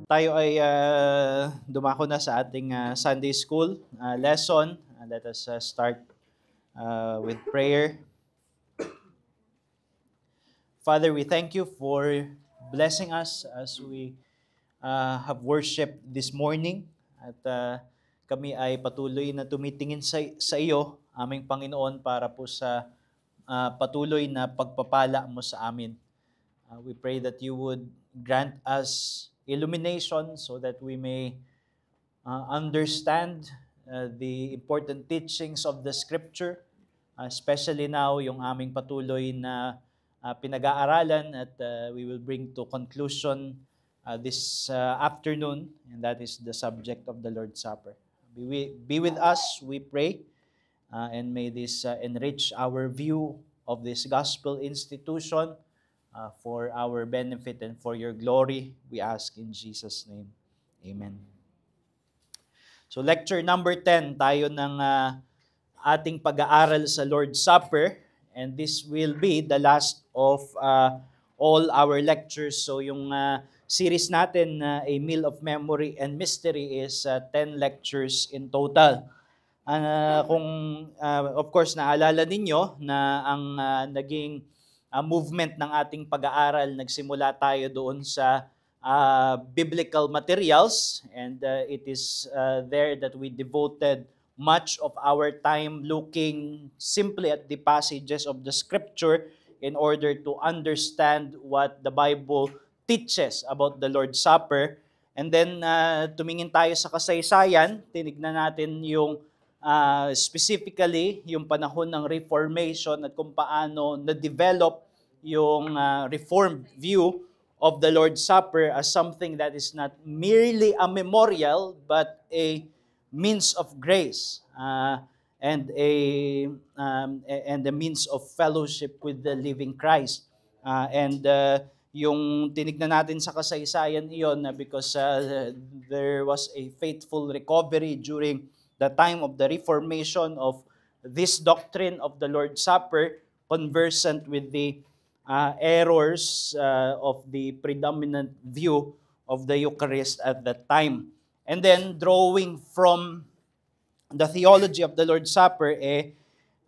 Tayo ay dumako na sa ating Sunday School lesson. Let us start with prayer. Father, we thank you for blessing us as we have worshiped this morning. At kami ay patuloy na tumitingin sa iyo, aming Panginoon, para po sa patuloy na pagpapala mo sa amin. We pray that you would grant us illumination so that we may understand the important teachings of the Scripture, especially now yung aming patuloy na pinag-aaralan at we will bring to conclusion this afternoon, and that is the subject of the Lord's Supper. Be with us, we pray, and may this enrich our view of this gospel institution for our benefit and for your glory, we ask in Jesus' name. Amen. So lecture number 10, tayo ng ating pag-aaral sa Lord's Supper, and this will be the last of all our lectures. So yung series natin na A Meal of Memory and Mystery is 10 lectures in total. Kung of course naalala ninyo na ang naging movement ng ating pag-aaral, nagsimula tayo doon sa biblical materials, and it is there that we devoted much of our time looking simply at the passages of the Scripture in order to understand what the Bible teaches about the Lord's Supper. And then tumingin tayo sa kasaysayan, tinignan natin yung specifically yung panahon ng Reformation at kung paano na-develop yung Reformed view of the Lord's Supper as something that is not merely a memorial but a means of grace and a means of fellowship with the living Christ. Yung tinignan natin sa kasaysayan iyon because there was a faithful recovery during the time of the Reformation of this doctrine of the Lord's Supper, conversant with the errors of the predominant view of the Eucharist at that time. And then, drawing from the theology of the Lord's Supper,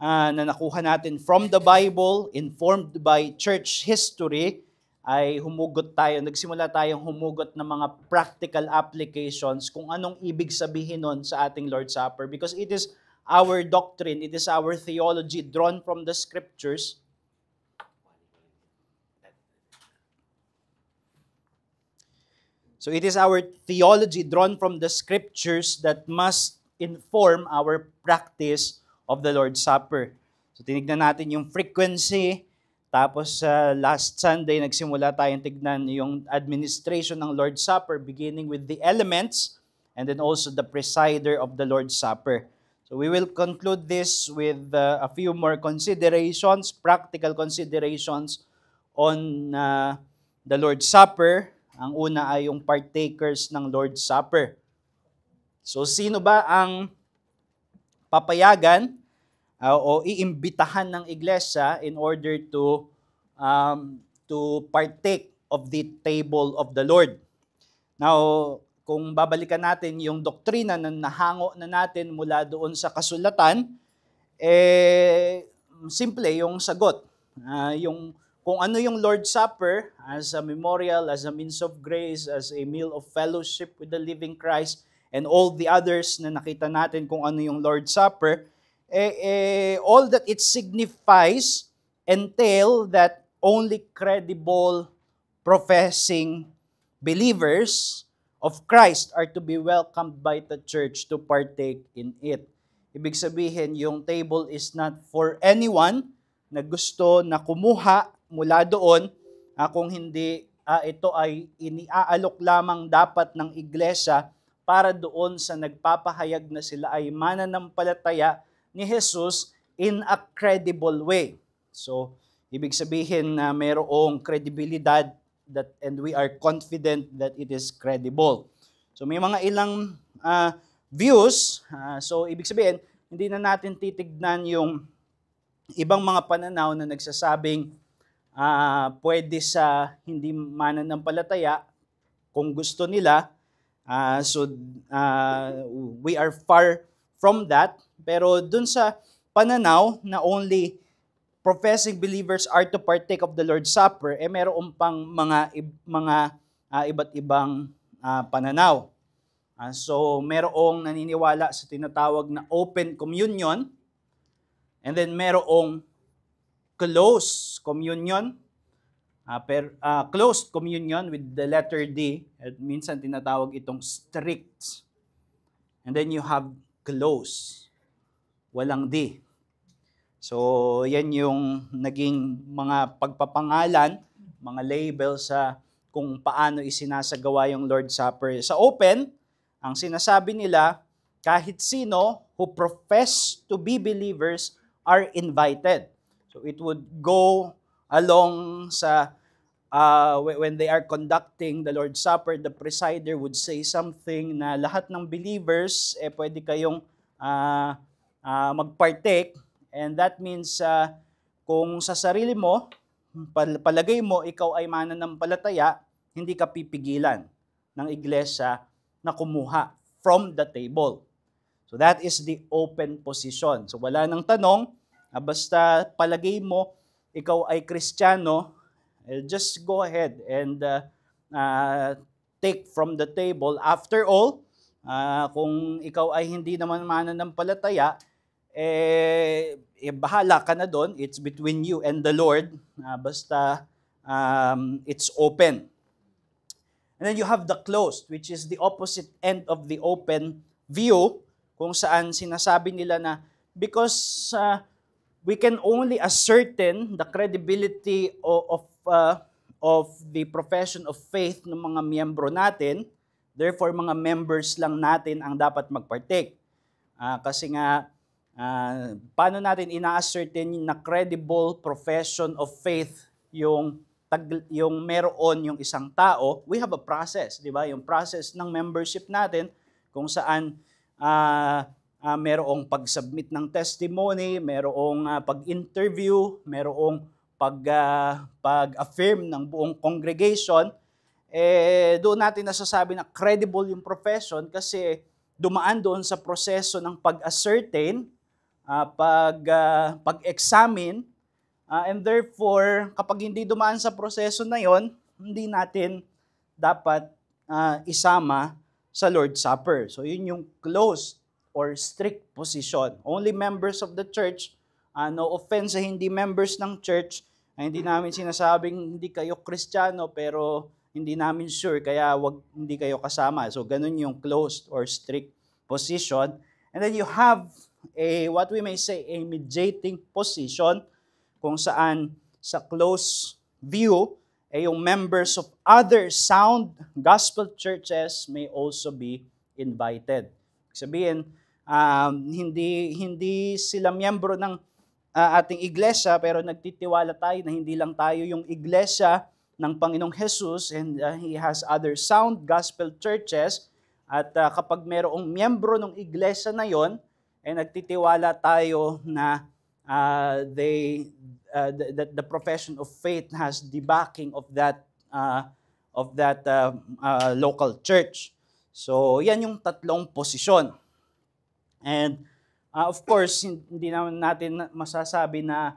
na nakuha natin from the Bible, informed by church history, ay nagsimula tayong humugot ng mga practical applications kung anong ibig sabihin nun sa ating Lord's Supper, because it is our doctrine, it is our theology drawn from the Scriptures. So it is our theology drawn from the Scriptures that must inform our practice of the Lord's Supper. So tinignan natin yung frequency, tapos last Sunday nagsimula tayong tignan yung administration ng Lord's Supper, beginning with the elements and then also the presider of the Lord's Supper. So we will conclude this with a few more considerations, practical considerations on the Lord's Supper. Ang una ay yung partakers ng Lord's Supper. So sino ba ang papayagan o iimbitahan ng iglesia in order to partake of the table of the Lord? Now, kung babalikan natin yung doktrina na nahango na natin mula doon sa kasulatan, simple yung sagot. Kung ano yung Lord's Supper as a memorial, as a means of grace, as a meal of fellowship with the living Christ, and all the others na nakita natin kung ano yung Lord's Supper, all that it signifies entail that only credible professing believers of Christ are to be welcomed by the church to partake in it. Ibig sabihin, yung table is not for anyone na gusto na kumuha mula doon, kung hindi ito ay iniaalok lamang dapat ng iglesia para doon sa nagpapahayag na sila ay mananampalataya ni Jesus in a credible way. So, ibig sabihin na mayroong kredibilidad and we are confident that it is credible. So, may mga ilang views. So, ibig sabihin, hindi na natin titignan yung ibang mga pananaw na nagsasabing pwede sa hindi mananampalataya kung gusto nila. We are far from that. Pero dun sa pananaw na only professing believers are to partake of the Lord's Supper, meron pang iba't ibang pananaw. So, merong naniniwala sa tinatawag na open communion, and then merong closed communion, closed communion with the letter D, at minsan tinatawag itong strict. And then you have closed, walang D. So, yan yung naging mga pagpapangalan, mga label sa kung paano isinasagawa yung Lord's Supper. Sa open, ang sinasabi nila, kahit sino who profess to be believers are invited. So it would go along sa, when they are conducting the Lord's Supper, the presider would say something na lahat ng believers, pwede kayong magpartake. And that means, kung sa sarili mo, palagay mo, ikaw ay mananampalataya, hindi ka pipigilan ng iglesia na kumuha from the table. So that is the open position. So wala nang tanong, basta palagay mo, ikaw ay Kristiyano, just go ahead and take from the table. After all, kung ikaw ay hindi naman mananampalataya, bahala ka na doon. It's between you and the Lord. Basta it's open. And then you have the closed, which is the opposite end of the open view, kung saan sinasabi nila na because we can only ascertain the credibility of the profession of faith ng mga miyembro natin, therefore mga members lang natin ang dapat magpartake. Kasi nga, paano natin ina-ascertain na credible profession of faith yung meron yung isang tao? We have a process, di ba? Yung process ng membership natin, kung saan merong pag-submit ng testimony, merong pag-interview, merong pag-affirm ng buong congregation, doon natin nasasabi na credible yung profession kasi dumaan doon sa proseso ng pag-ascertain, pag-examine, and therefore, kapag hindi dumaan sa proseso na yon, hindi natin dapat isama sa Lord's Supper. So yun yung closed or strict position. Only members of the church, no offense sa hindi members ng church, hindi namin sinasabing hindi kayo Kristiyano pero hindi namin sure kaya hindi kayo kasama. So ganun yung closed or strict position. And then you have what we may say, a mediating position, kung saan sa close view, yung members of other sound gospel churches may also be invited. Sabihin, hindi sila miyembro ng ating iglesia, pero nagtitiwala tayo na hindi lang tayo yung iglesia ng Panginoong Jesus, and He has other sound gospel churches, at kapag mayroong miyembro ng iglesia na yon, nagtitiwala tayo na the profession of faith has the backing of that local church. So yan yung tatlong posisyon. And of course, hindi naman natin masasabi na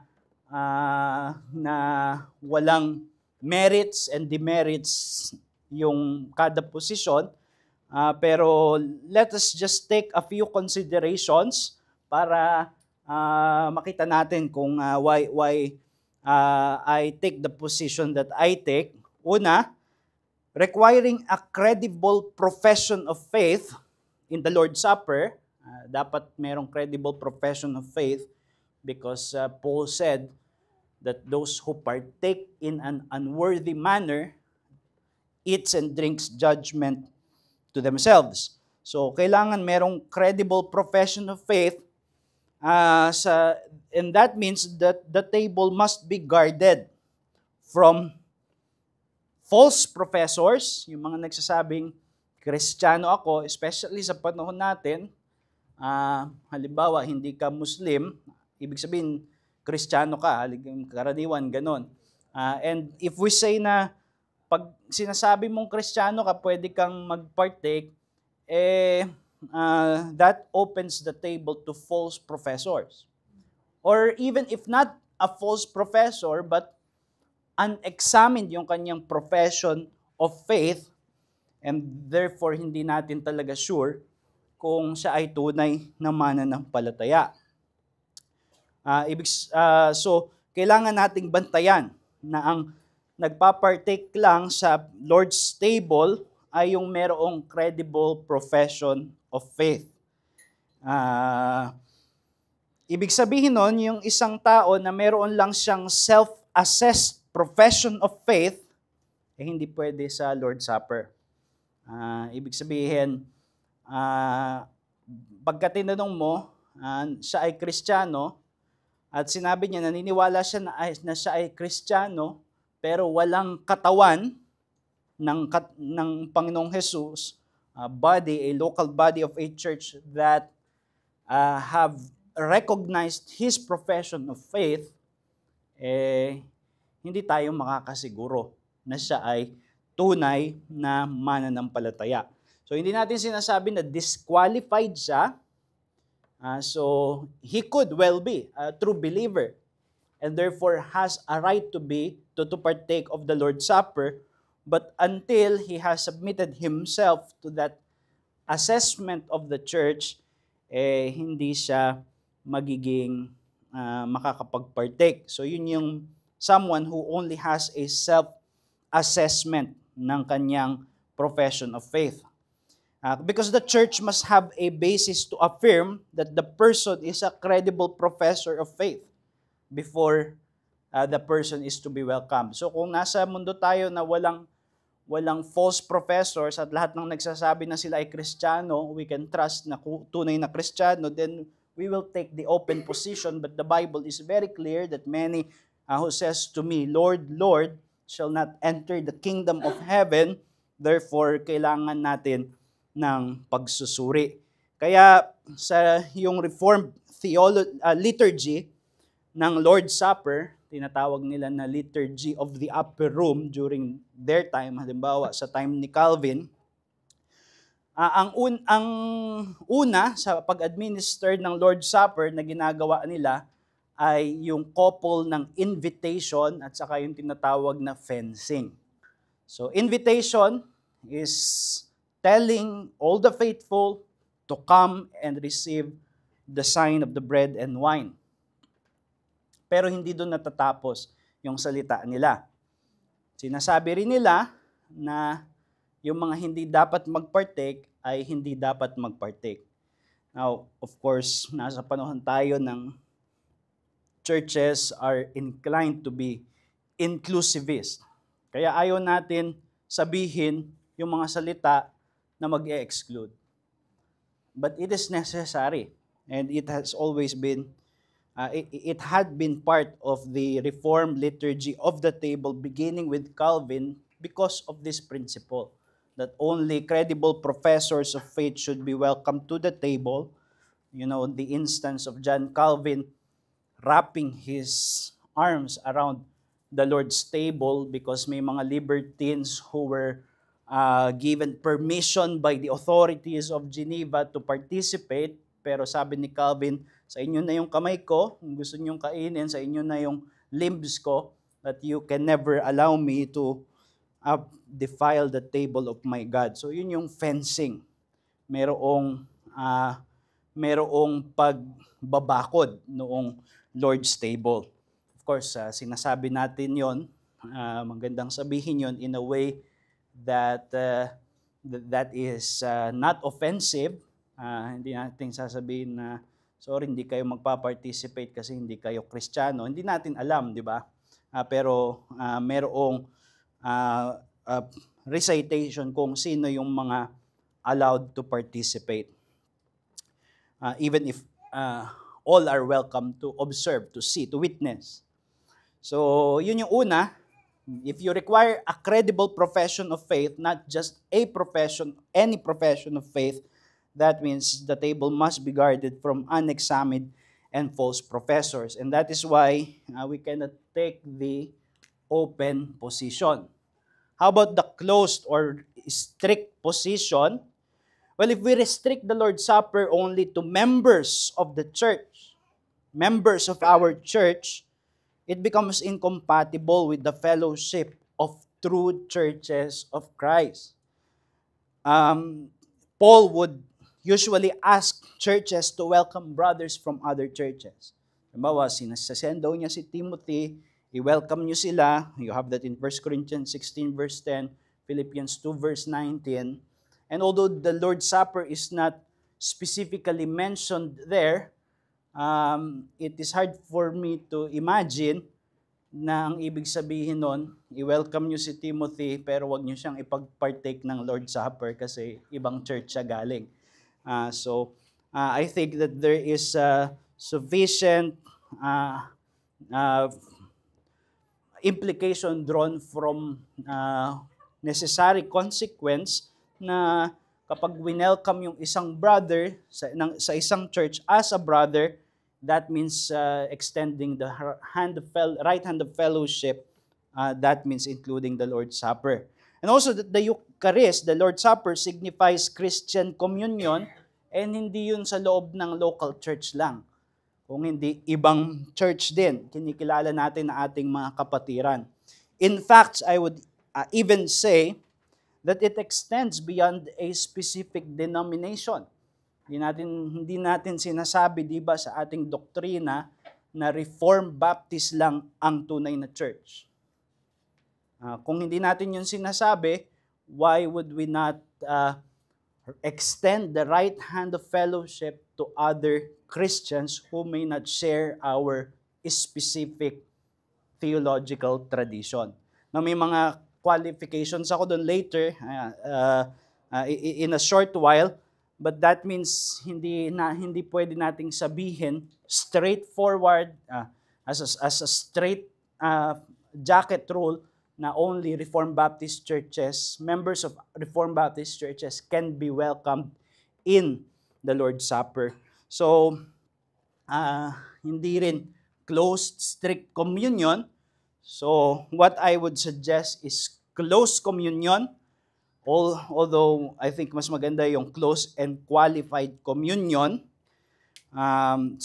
walang merits and demerits yung kada posisyon. Pero let us just take a few considerations para makita natin kung why I take the position that I take. Una, requiring a credible profession of faith in the Lord's Supper. Dapat merong credible profession of faith because Paul said that those who partake in an unworthy manner eats and drinks judgment to themselves. So, kailangan merong credible profession of faith, and that means that the table must be guarded from false professors, yung mga nagsasabing, Kristiyano ako, especially sa panahon natin. Halimbawa, hindi ka Muslim, ibig sabihin, Kristiyano ka, karaniwan, ganon. And if we say na pag sinasabi mong Kristiyano ka, pwede kang mag-partake, that opens the table to false professors. Or even if not a false professor, but unexamined yung kanyang profession of faith, and therefore hindi natin talaga sure kung siya ay tunay na mananampalataya. So, kailangan nating bantayan na ang nagpapartake lang sa Lord's table ay yung merong credible profession of faith. Ibig sabihin nun, yung isang tao na meron lang siyang self-assessed profession of faith, hindi pwede sa Lord's Supper. Ibig sabihin, pagka tinanong mo, siya ay Kristiyano, at sinabi niya, naniniwala siya na siya ay Kristiyano, pero walang katawan ng Panginoong Jesus, a local body of a church that have recognized his profession of faith, hindi tayo makakasiguro na siya ay tunay na mananampalataya. So hindi natin sinasabi na disqualified siya. So he could well be a true believer and therefore has a right to partake of the Lord's Supper, but until he has submitted himself to that assessment of the church, hindi siya magiging makakapag-partake. So yun yung someone who only has a self-assessment ng kanyang profession of faith. Because the church must have a basis to affirm that the person is a credible professor of faith before the person is to be welcomed. So kung nasa mundo tayo na walang false professors at lahat ng nagsasabi na sila ay Kristiyano, we can trust na tunay na Kristiyano, then we will take the open position. But the Bible is very clear that many who says to me, Lord, Lord, shall not enter the kingdom of heaven. Therefore, kailangan natin ng pagsusuri. Kaya sa yung Reformed liturgy ng Lord's Supper, tinatawag nila na liturgy of the upper room during their time, halimbawa sa time ni Calvin. Ang una sa pag-administer ng Lord's Supper na ginagawa nila ay yung couple ng invitation at saka yung tinatawag na fencing. So invitation is telling all the faithful to come and receive the sign of the bread and wine. Pero hindi doon natatapos yung salita nila. Sinasabi rin nila na yung mga hindi dapat mag-partake ay hindi dapat mag-partake. Now, of course, nasa panahon tayo ng churches are inclined to be inclusivist. Kaya ayaw natin sabihin yung mga salita na mag-e-exclude. But it is necessary, and it has always been, it had been part of the Reformed liturgy of the table beginning with Calvin because of this principle, that only credible professors of faith should be welcomed to the table. You know, the instance of John Calvin wrapping his arms around the Lord's table because may mga libertines who were given permission by the authorities of Geneva to participate, pero sabi ni Calvin, sa inyo na yung kamay ko, kung gusto nyong kainin, sa inyo na yung limbs ko, that you can never allow me to defile the table of my God. So yun yung fencing. Merong pagbabakod noong Lord's table. Of course, sinasabi natin yon, magandang sabihin yon in a way that that is not offensive. Hindi natin sasabihin na, sorry, hindi kayo magpa-participate kasi hindi kayo Kristiyano. Hindi natin alam, di ba? Pero merong recitation kung sino yung mga allowed to participate. Even if all are welcome to observe, to see, to witness. So, yun yung una. If you require a credible profession of faith, not just a profession, any profession of faith, that means the table must be guarded from unexamined and false professors. And that is why we cannot take the open position. How about the closed or strict position? Well, if we restrict the Lord's Supper only to members of the church, members of our church, it becomes incompatible with the fellowship of true churches of Christ. Paul would usually ask churches to welcome brothers from other churches. Halimbawa, sinasasend daw niya si Timothy, i-welcome niyo sila. You have that in 1 Corinthians 16 verse 10, Philippians 2 verse 19. And although the Lord's Supper is not specifically mentioned there, it is hard for me to imagine na ang ibig sabihin nun, i-welcome nyo si Timothy pero wag nyo siyang ipag-partake ng Lord's Supper kasi ibang church siya galing. I think that there is sufficient implication drawn from necessary consequence na kapag winelcome yung isang brother sa isang church as a brother, that means extending the right hand of fellowship. That means including the Lord's Supper. And also that the Eucharist, the Lord's Supper, signifies Christian communion, and hindi yun sa loob ng local church lang. Kung hindi, ibang church din. Kinikilala natin na ating mga kapatiran. In fact, I would even say that it extends beyond a specific denomination. Hindi natin sinasabi, di ba, sa ating doktrina na Reformed Baptist lang ang tunay na church. Kung hindi natin yun sinasabi, why would we not extend the right hand of fellowship to other Christians who may not share our specific theological tradition? Now, may mga qualifications ako doon later in a short while, but that means hindi pwede nating sabihin straightforward as a straight jacket rule na only Reformed Baptist churches, members of Reformed Baptist churches can be welcomed in the Lord's Supper. So, hindi rin closed, strict communion. So, what I would suggest is close communion, although I think mas maganda yung close and qualified communion. And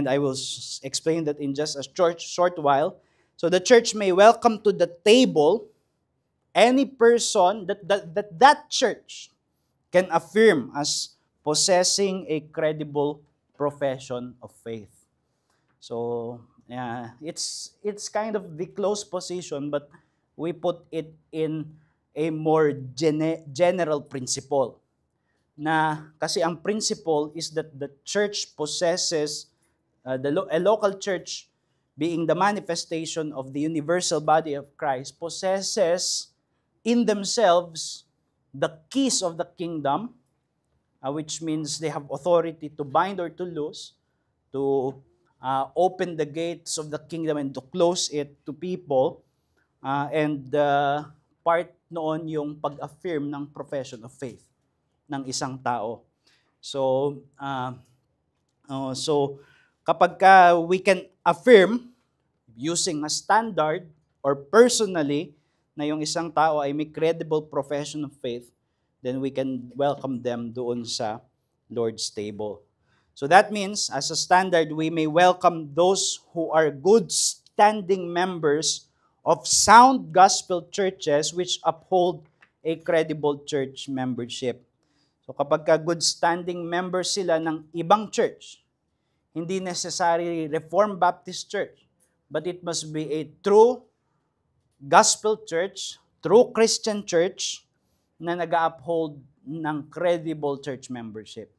I will explain that in just a short while. So the church may welcome to the table any person that church can affirm as possessing a credible profession of faith. So it's kind of the close position, but we put it in a more general principle. Na kasi ang principle is that the church possesses, a local church being the manifestation of the universal body of Christ, possesses in themselves the keys of the kingdom, which means they have authority to bind or to loose, to open the gates of the kingdom and to close it to people, and part noon yung pag-affirm ng profession of faith ng isang tao. So kapag we can affirm using a standard or personally na yung isang tao ay may credible profession of faith, then we can welcome them doon sa Lord's table. So that means, as a standard, we may welcome those who are good standing members of sound gospel churches which uphold a credible church membership. So kapag good standing members sila ng ibang church, hindi necessarily Reformed Baptist Church, but it must be a true gospel church, true Christian church na nag-uphold ng credible church membership.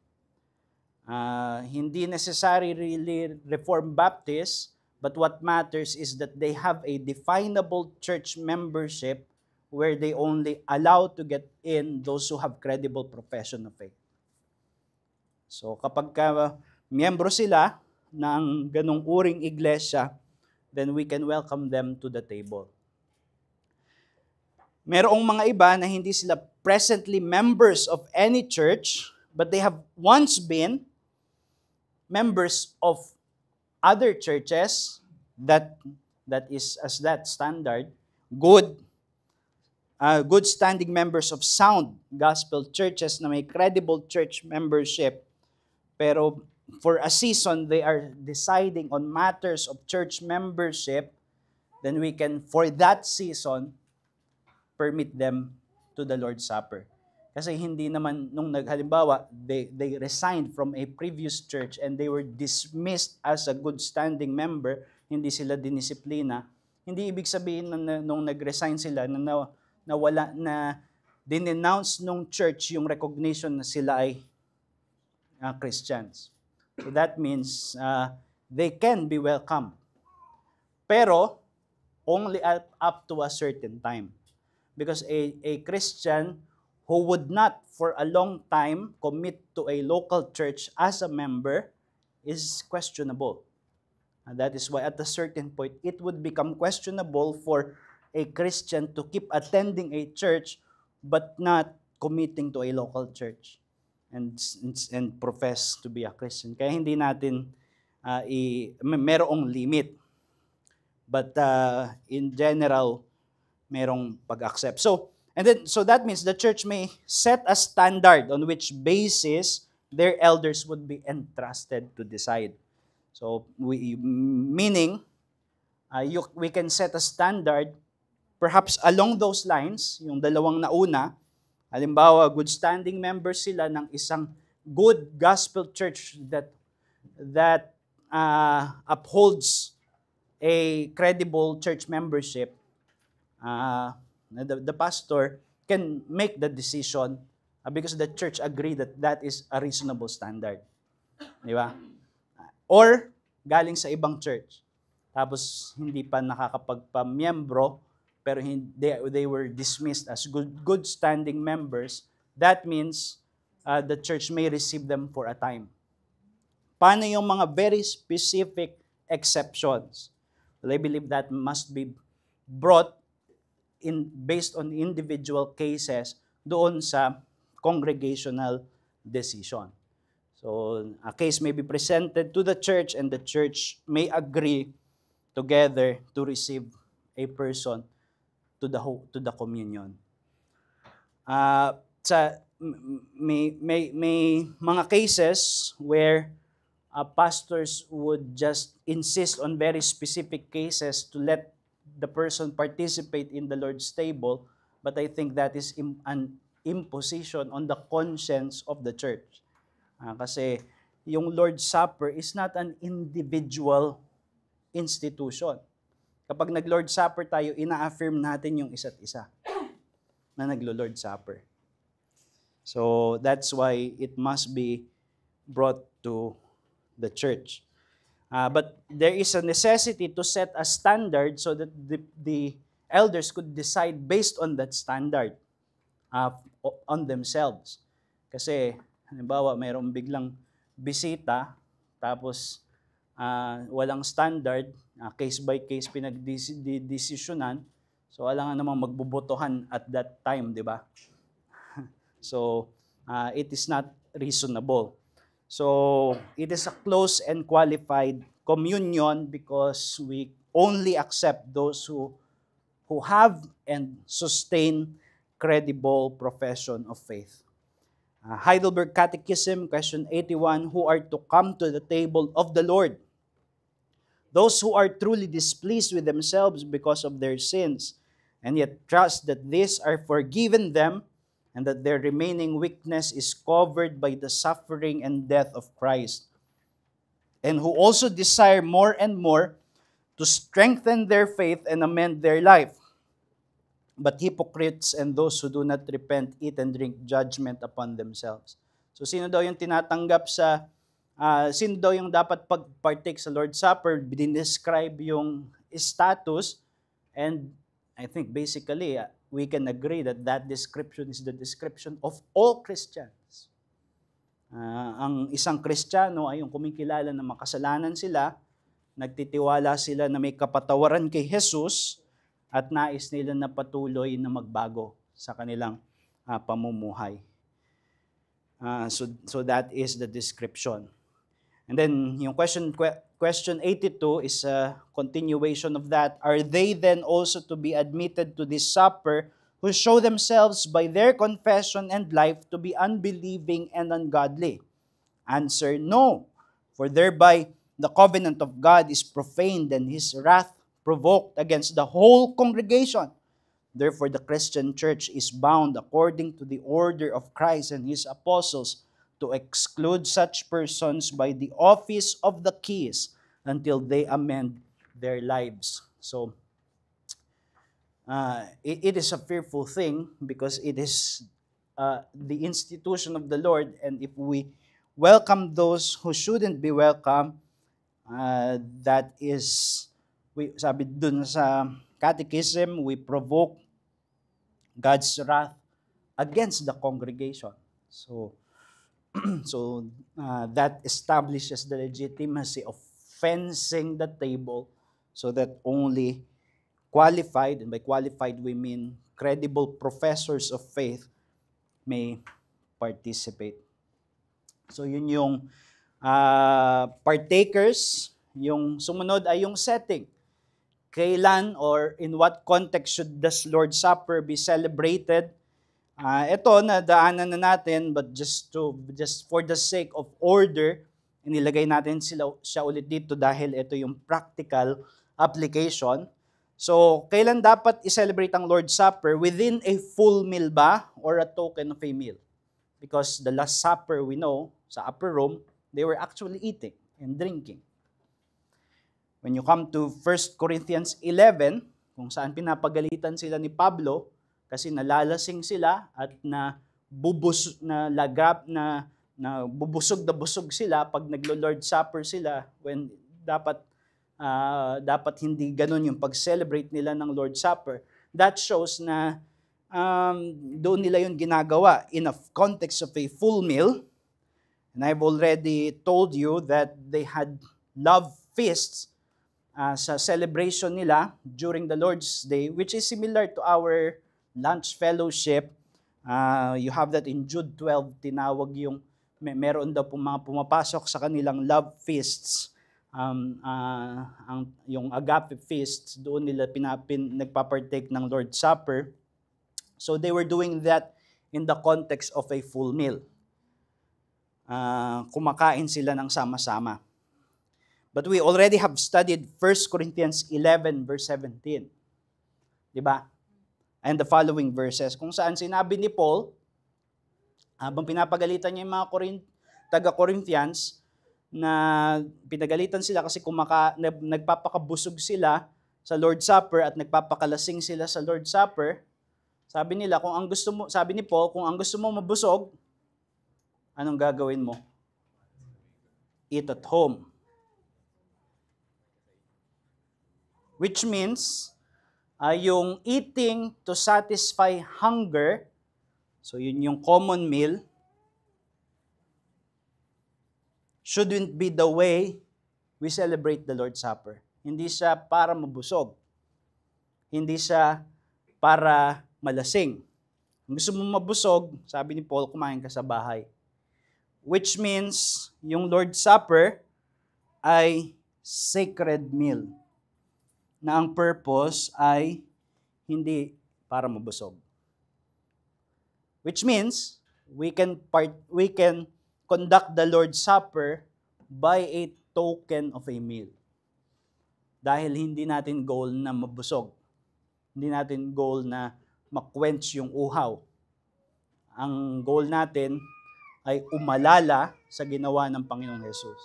Hindi necessarily Reformed Baptist, but what matters is that they have a definable church membership where they only allow to get in those who have credible profession of faith. So kapag miyembro sila ng ganong uring iglesia, then we can welcome them to the table. Merong mga iba na hindi sila presently members of any church, but they have once been members of other churches that is as that standard. good good standing members of sound gospel churches na may credible church membership, pero for a season they are deciding on matters of church membership, then we can, for that season, permit them to the Lord's Supper. Kasi hindi naman, halimbawa, they resigned from a previous church and they were dismissed as a good standing member, hindi sila dinisiplina. Hindi ibig sabihin na nung nag-resign sila, na wala, na dinenounce nung church yung recognition na sila ay Christians. So that means they can be welcome. Pero, only up to a certain time. Because a Christian who would not for a long time commit to a local church as a member is questionable. And that is why at a certain point, it would become questionable for a Christian to keep attending a church but not committing to a local church and profess to be a Christian. Kaya hindi natin merong limit. But in general, merong pag-accept. So that means the church may set a standard on which basis their elders would be entrusted to decide. So meaning we can set a standard perhaps along those lines, yung dalawang nauna, halimbawa good standing members sila ng isang good gospel church that upholds a credible church membership. The pastor can make the decision because the church agree that that is a reasonable standard. Di ba? Or, galing sa ibang church. Tapos, hindi pa nakakapagpamiyembro, pero they were dismissed as good standing members. That means, the church may receive them for a time. Paano yung mga very specific exceptions? Well, I believe that must be brought based on individual cases doon sa congregational decision. So, a case may be presented to the church and the church may agree together to receive a person to the communion. May mga cases where pastors would just insist on very specific cases to let the person participate in the Lord's table, but I think that is an imposition on the conscience of the church. Kasi yung Lord's Supper is not an individual institution. Kapag nag-Lord's Supper tayo, ina-affirm natin yung isa't isa na naglo-Lord's Supper. So that's why it must be brought to the church. But there is a necessity to set a standard so that the elders could decide based on that standard on themselves. Kasi, halimbawa, mayroong biglang bisita, tapos walang standard, case by case pinagdesisyonan, so wala nga namang magbubotohan at that time, di ba? So, it is not reasonable. So, it is a close and qualified communion because we only accept those who have and sustain credible profession of faith. Heidelberg Catechism, question 81, who are to come to the table of the Lord? Those who are truly displeased with themselves because of their sins, and yet trust that these are forgiven them, and that their remaining weakness is covered by the suffering and death of Christ, and who also desire more and more to strengthen their faith and amend their life. But hypocrites and those who do not repent eat and drink judgment upon themselves. So sino daw yung tinatanggap sino daw yung dapat pag-partake sa Lord's Supper? Dinescribe yung status, and I think basically we can agree that that description is the description of all Christians. Ang isang Kristiyano ay yung kumikilala na makasalanan sila, nagtitiwala sila na may kapatawaran kay Jesus, at nais nila na patuloy na magbago sa kanilang pamumuhay. So that is the description. And then yung question 82 is a continuation of that. Are they then also to be admitted to this supper who show themselves by their confession and life to be unbelieving and ungodly? Answer, no. For thereby the covenant of God is profaned and his wrath provoked against the whole congregation. Therefore, the Christian church is bound according to the order of Christ and his apostles to exclude such persons by the office of the keys until they amend their lives. So, it is a fearful thing because it is the institution of the Lord, and if we welcome those who shouldn't be welcome, that is, sabi dun sa catechism, we provoke God's wrath against the congregation. So, that establishes the legitimacy of fencing the table so that only qualified, and by qualified we mean credible professors of faith, may participate. So yun yung partakers. Yung sumunod ay yung setting. Kailan or in what context should the Lord's Supper be celebrated? Ito, nadaanan na natin, but just for the sake of order, inilagay natin siya ulit dito dahil ito yung practical application. So, kailan dapat i-celebrate ang Lord's Supper? Within a full meal ba or a token of a meal? Because the Last Supper, we know, sa upper room, they were actually eating and drinking. When you come to 1 Corinthians 11, kung saan pinapagalitan sila ni Pablo, kasi nalalasing sila at bubusog na busog sila pag naglo-Lord's Supper sila, when dapat hindi ganun yung pag-celebrate nila ng Lord's Supper. That shows na doon nila yun ginagawa in a context of a full meal. And I've already told you that they had love feasts sa celebration nila during the Lord's Day, which is similar to our lunch fellowship. You have that in Jude 12, tinawag yung, meron daw po mga pumapasok sa kanilang love feasts. Yung agape feasts, doon nila nagpapartake ng Lord's Supper. So they were doing that in the context of a full meal. Kumakain sila ng sama-sama. But we already have studied 1 Corinthians 11 verse 17. Diba? And the following verses, kung saan sinabi ni Paul, habang pinapagalitan niya yung mga taga-Corinthians, na pinagalitan sila kasi nagpapakabusog sila sa Lord's Supper at nagpapakalasing sila sa Lord's Supper. Sabi nila, sabi ni Paul, kung ang gusto mo mabusog, anong gagawin mo? Eat at home. Which means, yung eating to satisfy hunger, so yun yung common meal, shouldn't be the way we celebrate the Lord's Supper. Hindi siya para mabusog. Hindi siya para malasing. Kung gusto mo mabusog, sabi ni Paul, kumain ka sa bahay. Which means, yung Lord's Supper ay sacred meal, na ang purpose ay hindi para mabusog. Which means, we can conduct the Lord's Supper by a token of a meal. Dahil hindi natin goal na mabusog. Hindi natin goal na ma-quench yung uhaw. Ang goal natin ay umalala sa ginawa ng Panginoong Jesus.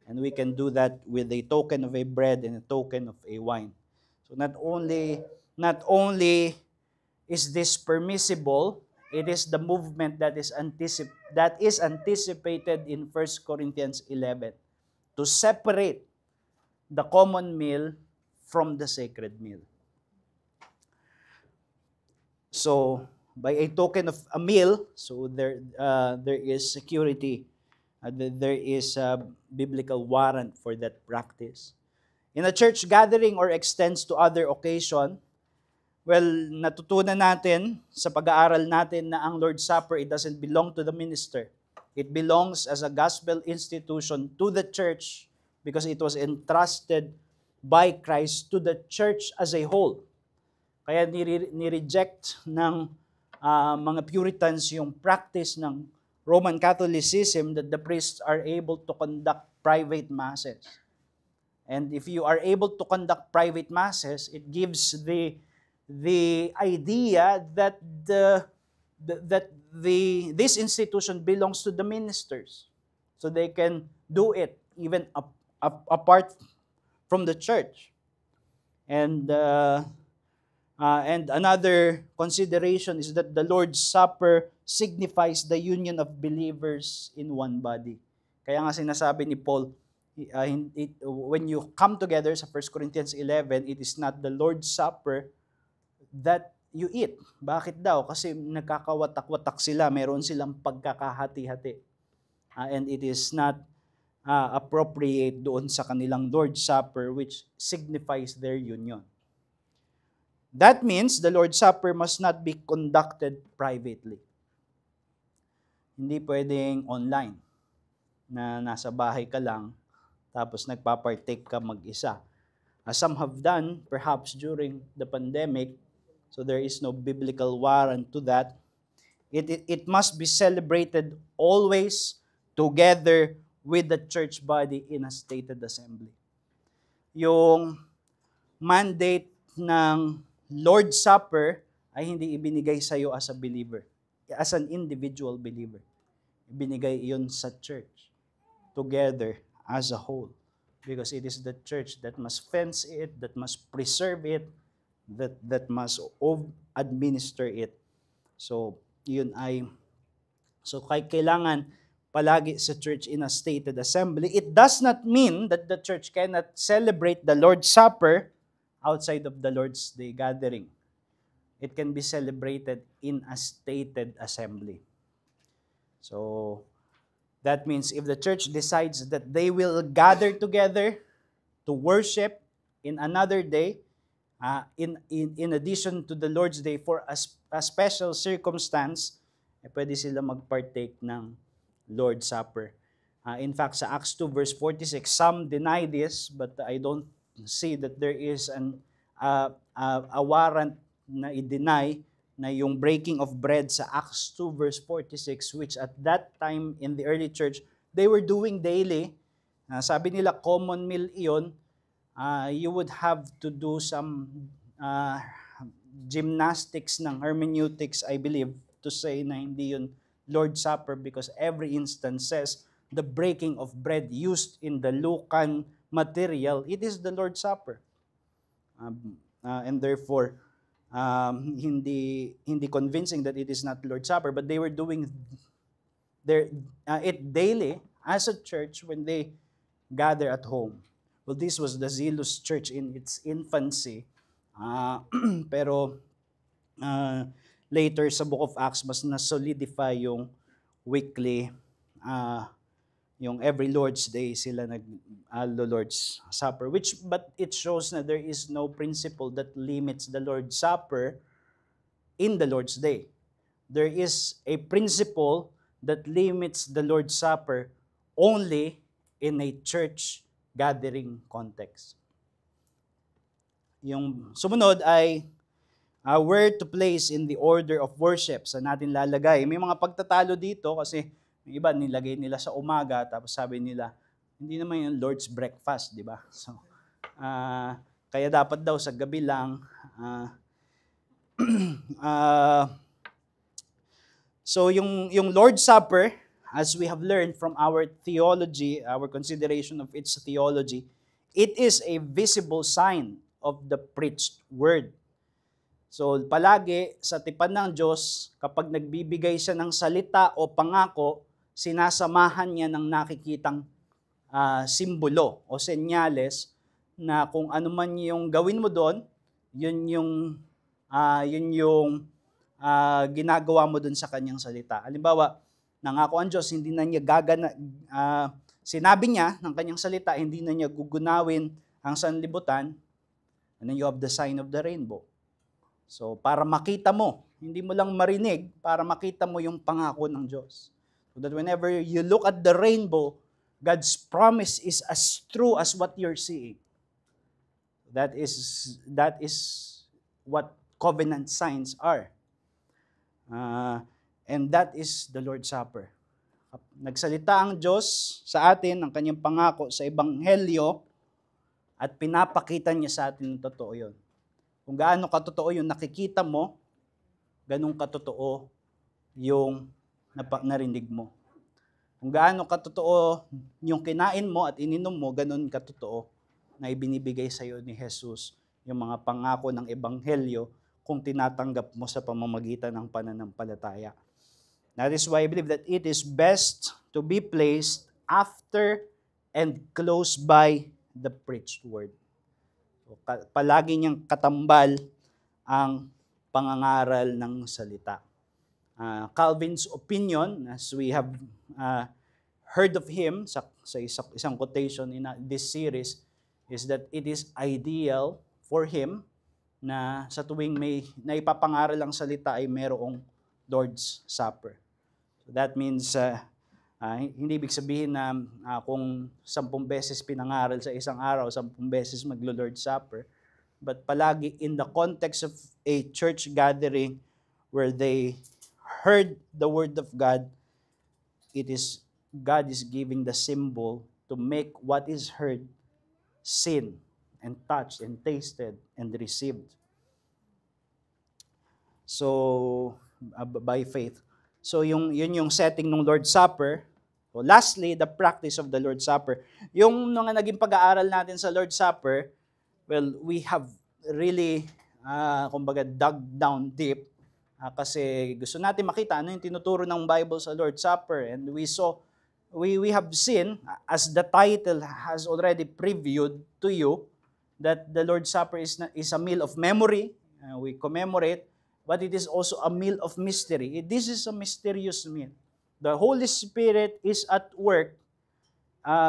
And we can do that with a token of a bread and a token of a wine. So not only is this permissible, it is the movement that is anticipated in 1 Corinthians 11 to separate the common meal from the sacred meal. So by a token of a meal, so there is security. There is a biblical warrant for that practice. In a church gathering or extends to other occasion, well, natutunan natin sa pag-aaral natin na ang Lord's Supper, it doesn't belong to the minister. It belongs as a gospel institution to the church because it was entrusted by Christ to the church as a whole. Kaya nireject ng mga Puritans yung practice ng Roman Catholicism that the priests are able to conduct private masses. And if you are able to conduct private masses, it gives the idea that this institution belongs to the ministers. So they can do it even apart from the church. And another consideration is that the Lord's Supper signifies the union of believers in one body. Kaya nga sinasabi ni Paul, when you come together sa 1 Corinthians 11, it is not the Lord's Supper that you eat. Bakit daw? Kasi nagkakawatak-watak sila, meron silang pagkakahati-hati. And it is not appropriate doon sa kanilang Lord's Supper, which signifies their union. That means the Lord's Supper must not be conducted privately. Hindi pwedeng online na nasa bahay ka lang tapos nagpapartake ka mag-isa. As some have done, perhaps during the pandemic, so there is no biblical warrant to that. It must be celebrated always together with the church body in a stated assembly. Yung mandate ng Lord's Supper ay hindi ibinigay sa iyo as a believer, as an individual believer. Ibinigay iyon sa church together as a whole, because it is the church that must fence it, that must preserve it, that must administer it. So, kailangan palagi sa church in a stated assembly. It does not mean that the church cannot celebrate the Lord's Supper outside of the Lord's Day gathering. It can be celebrated in a stated assembly. So, that means if the church decides that they will gather together to worship in another day, in addition to the Lord's Day for a special circumstance, pwede sila mag-partake ng Lord's Supper. In fact, sa Acts 2 verse 46, some deny this, but I don't see that there is a warrant na i-deny na yung breaking of bread sa Acts 2 verse 46, which at that time in the early church, they were doing daily. Sabi nila common meal iyon. You would have to do some gymnastics ng hermeneutics, I believe, to say na hindi yun Lord's Supper, because every instance says the breaking of bread used in the Lucan material, it is the Lord's Supper. And therefore, hindi convincing that it is not Lord's Supper, but they were doing it daily as a church when they gather at home. Well, this was the Zealous church in its infancy, pero later sa Book of Acts, mas na-solidify yung weekly, yung every Lord's Day sila Lord's Supper, but it shows na there is no principle that limits the Lord's Supper in the Lord's Day. There is a principle that limits the Lord's Supper only in a church gathering context. Yung sumunod ay where to place in the order of worship. Saan natin lalagay? May mga pagtatalo dito kasi yung iba nilagay nila sa umaga, tapos sabi nila, hindi naman yung Lord's breakfast, di ba? So, kaya dapat daw sa gabi lang. So yung Lord's Supper, as we have learned from our theology, our consideration of its theology, it is a visible sign of the preached word. So palagi sa tipan ng Diyos, kapag nagbibigay siya ng salita o pangako, sinasamahan niya ng nakikitang simbolo o senyales na kung ano man yung gawin mo doon, yun yung ginagawa mo doon sa kanyang salita. Halimbawa, nangako ang Diyos, hindi na niya sinabi niya ng kanyang salita, hindi na niya gugunawin ang sanlibutan, and then you have the sign of the rainbow. So, para makita mo, hindi mo lang marinig, para makita mo yung pangako ng Diyos. So that whenever you look at the rainbow, God's promise is as true as what you're seeing. That is what covenant signs are. And that is the Lord's Supper. Nagsalita ang Diyos sa atin ng kanyang pangako sa Ebanghelyo at pinapakita niya sa atin ng totoo yun. Kung gaano katotoo yung nakikita mo, ganun katotoo yung narinig mo. Kung gaano katotoo yung kinain mo at ininom mo, ganun katotoo na ibinibigay sa iyo ni Jesus yung mga pangako ng Ebanghelyo kung tinatanggap mo sa pamamagitan ng pananampalataya. That is why I believe that it is best to be placed after and close by the preached word. So, palagi niyang katambal ang pangangaral ng salita. Calvin's opinion, as we have heard of him sa isang quotation in this series, is that it is ideal for him na sa tuwing may naipapangaral ang salita ay merong Lord's Supper. So that means, hindi ibig sabihin na kung 10 beses pinangaral sa isang araw, 10 beses maglo-Lord's Supper, but palagi in the context of a church gathering where they heard the word of God, God is giving the symbol to make what is heard seen and touched and tasted and received. So, by faith. So, yun yung setting ng Lord's Supper. So, lastly, the practice of the Lord's Supper. Yung mga naging pag-aaral natin sa Lord's Supper, well, we have really, kumbaga, dug down deep kasi gusto natin makita ano yung tinuturo ng Bible sa Lord's Supper. And we have seen, as the title has already previewed to you, that the Lord's Supper is a meal of memory. We commemorate, but it is also a meal of mystery. This is a mysterious meal. The Holy Spirit is at work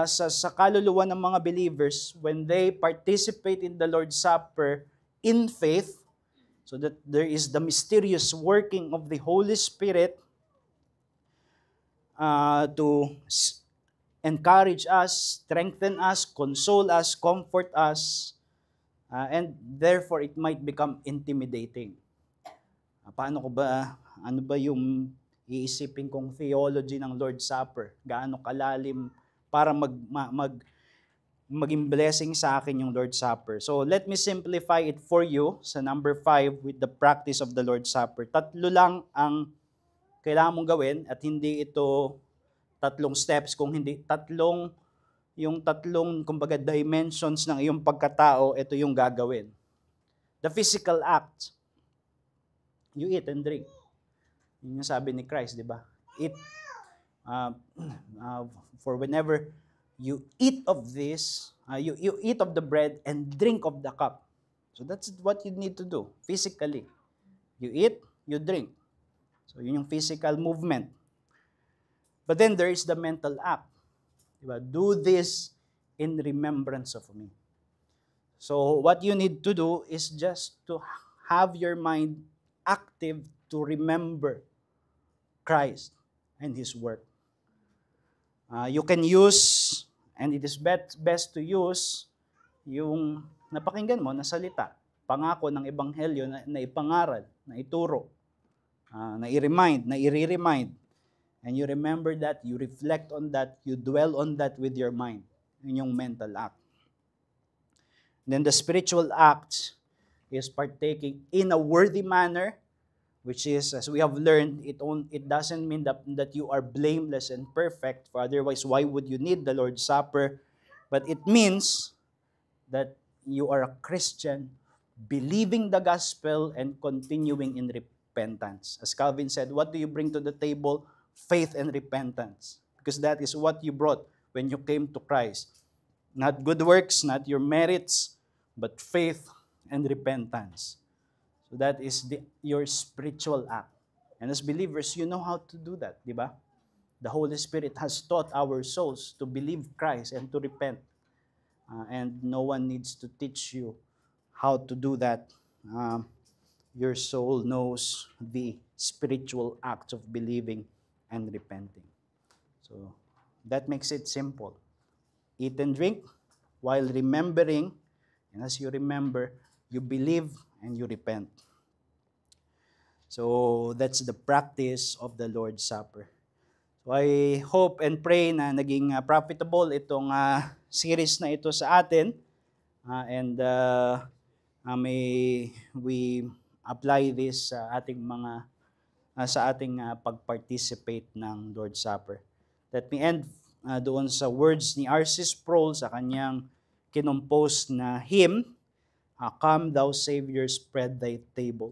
sa kaluluwa ng mga believers when they participate in the Lord's Supper in faith, so that there is the mysterious working of the Holy Spirit to encourage us, strengthen us, console us, comfort us, and therefore it might become intimidating. Ano ba yung iisipin kong theology ng Lord's Supper? Gaano kalalim para maging blessing sa akin yung Lord's Supper? So let me simplify it for you sa number 5 with the practice of the Lord's Supper. 3 lang ang kailangan mong gawin at hindi ito 3 steps, kung hindi yung tatlong kumbaga dimensions ng iyong pagkatao, ito yung gagawin. The physical act. You eat and drink. Yun yung sabi ni Christ, di ba? Eat. For whenever you eat of this, you eat of the bread and drink of the cup. So that's what you need to do physically. You eat, you drink. So yun yung physical movement. But then there is the mental act. Diba? Do this in remembrance of me. So what you need to do is just to have your mind active to remember Christ and His work. You can use, and it is best to use, yung napakinggan mo na salita, pangako ng Ebanghelyo na ipangaral, na ituro, na i-remind, na i-remind. And you remember that, you reflect on that, you dwell on that with your mind. Yun yung mental act. Then the spiritual act is partaking in a worthy manner, which is, as we have learned, it doesn't mean that you are blameless and perfect, for otherwise, why would you need the Lord's Supper? But it means that you are a Christian, believing the gospel and continuing in repentance. As Calvin said, what do you bring to the table? Faith and repentance. Because that is what you brought when you came to Christ. Not good works, not your merits, but faith and repentance. So that is your spiritual act. And as believers, you know how to do that, di ba? The Holy Spirit has taught our souls to believe Christ and to repent. And no one needs to teach you how to do that. Your soul knows the spiritual act of believing and repenting. So that makes it simple. Eat and drink while remembering, and as you remember, you believe and you repent. So that's the practice of the Lord's Supper. So I hope and pray na naging profitable itong series na ito sa atin, and may we apply this sa ating mga pag-participate ng Lord's Supper. Let me end doon sa words ni R.C. Sproul sa kanyang kinompose na hymn, Come Thou Savior, Spread Thy Table.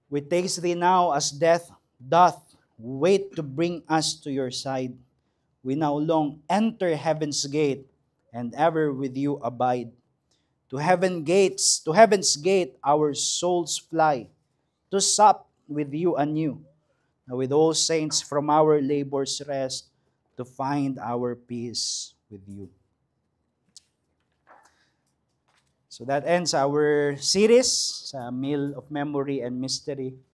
We taste Thee now as death doth wait to bring us to Your side. We now long enter heaven's gate and ever with You abide. To heaven's gate our souls fly, to sup with You anew, with all saints from our labors rest, to find our peace with You. So that ends our series sa Meal of Memory and Mystery.